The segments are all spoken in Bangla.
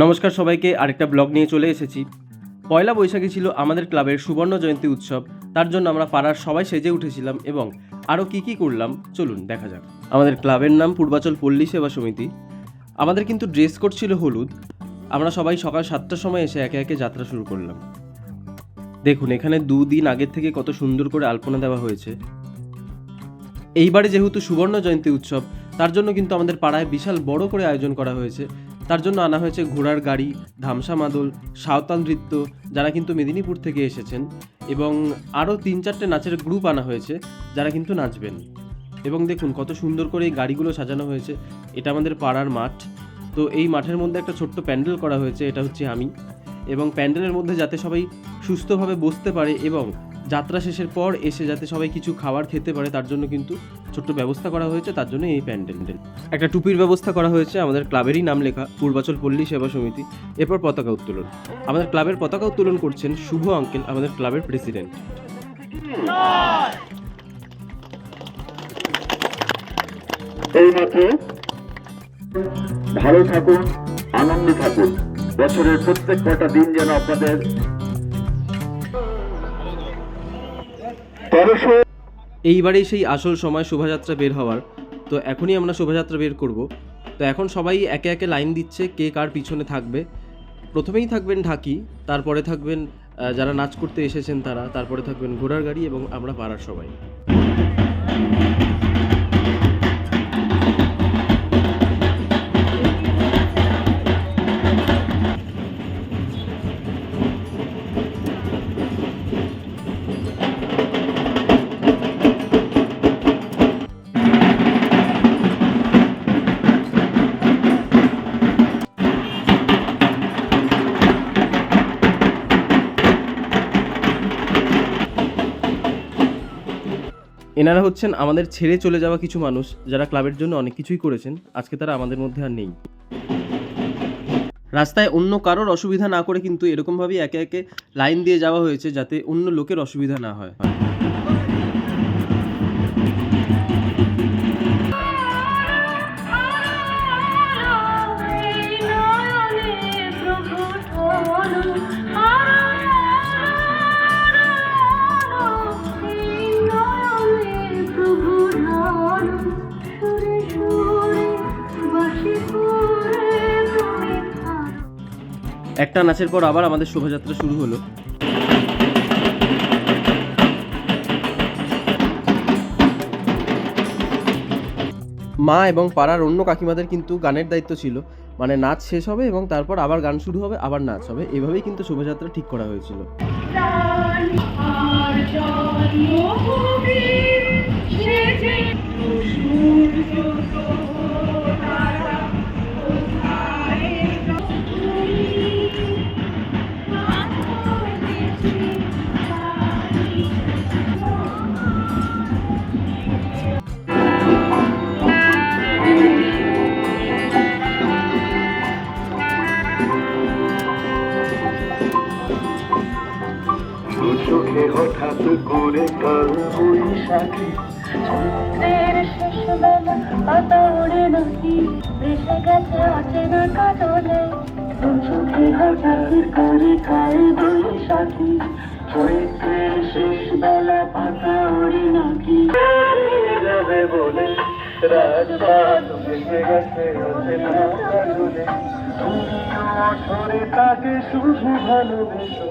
নমস্কার সবাইকে, আরেকটা ব্লগ নিয়ে চলে এসেছি। পয়লা বৈশাখী ছিল আমাদের ক্লাবের সুবর্ণ জয়ন্তী উৎসব। তার জন্য আমরা পাড়ার সবাই সেজে উঠেছিলাম এবং আরও কী করলাম চলুন দেখা যাক। আমাদের ক্লাবের নাম পূর্বাচল পল্লী সেবা সমিতি। আমাদের কিন্তু ড্রেস কোড ছিল হলুদ। আমরা সবাই সকাল 7টার সময় এসে একে একে যাত্রা শুরু করলাম। দেখুন এখানে 2 দিন আগের থেকে কত সুন্দর করে আলপনা দেওয়া হয়েছে। এইবারে যেহেতু সুবর্ণ জয়ন্তী উৎসব, তার জন্য কিন্তু আমাদের পাড়ায় বিশাল বড় করে আয়োজন করা হয়েছে। তার জন্য আনা হয়েছে ঘোড়ার গাড়ি, ধামসা মাদল, সাঁওতাল নৃত্য, যারা কিন্তু মেদিনীপুর থেকে এসেছেন, এবং আরও 3-4টে নাচের গ্রুপ আনা হয়েছে যারা কিন্তু নাচবেন। এবং দেখুন কত সুন্দর করে এই গাড়িগুলো সাজানো হয়েছে। এটা আমাদের পাড়ার মাঠ। তো এই মাঠের মধ্যে একটা ছোট্ট প্যান্ডেল করা হয়েছে, এটা হচ্ছে আমি। এবং প্যান্ডেলের মধ্যে যাতে সবাই সুস্থভাবে বসতে পারে এবং যাত্রা শেষের পর এসে যাতে সবাই কিছু খাবার খেতে পারে, তার জন্য কিন্তু ছোট্ট ব্যবস্থা করা হয়েছে। তার জন্য এই প্যান্ডেল। একটা টুপির ব্যবস্থা করা হয়েছে, আমাদের ক্লাবেরই নাম লেখা পূর্বাচল পল্লী সেবা সমিতি। এরপর পতাকা উত্তোলন। আমাদের ক্লাবের পতাকা উত্তোলন করছেন শুভ আঙ্কেল, আমাদের ক্লাবের প্রেসিডেন্ট। এই মাঠে ভালো থাকুন, আনন্দে থাকুন। বছরের প্রত্যেক কটা দিন যেন আপনাদের এইবারেই সেই আসল সময় শোভাযাত্রা বের হওয়ার। তো এখনই আমরা শোভাযাত্রা বের করব। তো এখন সবাই একে একে লাইন দিচ্ছে কে কার পিছনে থাকবে। প্রথমেই থাকবেন ঢাকি, তারপরে থাকবেন যারা নাচ করতে এসেছেন তারা, তারপরে থাকবেন ঘোড়ার গাড়ি এবং আমরা পাড়ার সবাই। এনারা হচ্ছেন আমাদের ছেড়ে চলে যাওয়া কিছু মানুষ যারা ক্লাবের জন্য অনেক কিছুই করেছেন, আজকে তারা আমাদের মধ্যে আর নেই। রাস্তায় অন্য কারোর অসুবিধা না করে কিন্তু এরকমভাবেই একে একে লাইন দিয়ে যাওয়া হয়েছে যাতে অন্য লোকের অসুবিধা না হয়। একটা নাচের পর আবার আমাদের শোভাযাত্রা শুরু হলো। মা এবং পাড়ার অন্য কাকিমাদের কিন্তু গানের দায়িত্ব ছিল, মানে নাচ শেষ হবে এবং তারপর আবার গান শুরু হবে, আবার নাচ হবে, এভাবেই কিন্তু শোভাযাত্রা ঠিক করা হয়েছিল। চোখে হঠাৎ করে কাল বৈশাখী চৈত্রের শেষ বেলা পাতা ওড়ে নাকি ভেসে গেছে অচেনা কাজলে। চোখে হঠাৎ করে কাল বৈশাখী চৈত্রের শেষ বেলা পাতা ওড়ে নাকি যাবে বলে রাজপথ ভেসে গেছে অচেনা কাজলে। তুমিও সরে তাকে শুধু ভালোবেসো।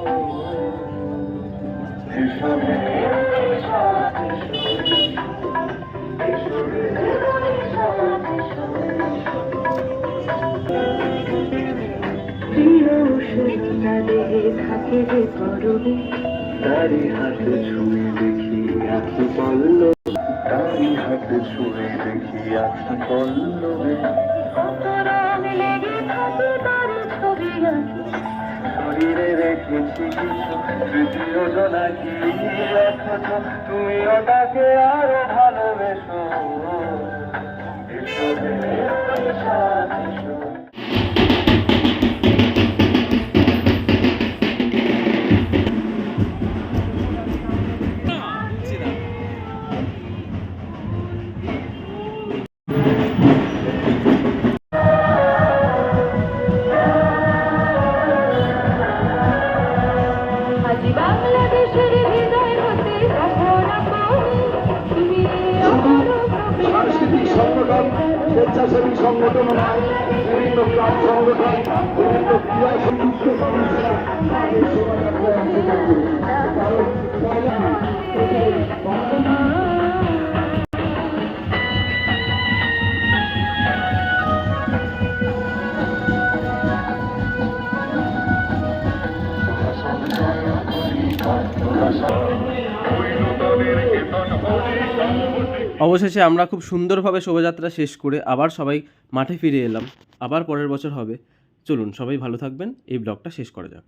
তারি হাতে ছুঁয়ে দেখি আঁকি পল্লব, তারি হাতে ছুঁয়ে দেখি আঁকি পল্লবে। শরীরে রেখেছি কিছু তৃতীয় জনাকি, অথচ তুমিও তাকে আরো ভালোবেসো। স্বেচ্ছাসেবী সংগঠন নয়, বিভিন্ন ক্লাব সংগঠন, বিভিন্ন ক্রীড়া অবশেষে আমরা খুব সুন্দরভাবে শোভাযাত্রা শেষ করে আবার সবাই মাঠে ফিরে এলাম। আবার পরের বছর হবে। চলুন সবাই ভালো থাকবেন, এই ব্লগটা শেষ করা যাক।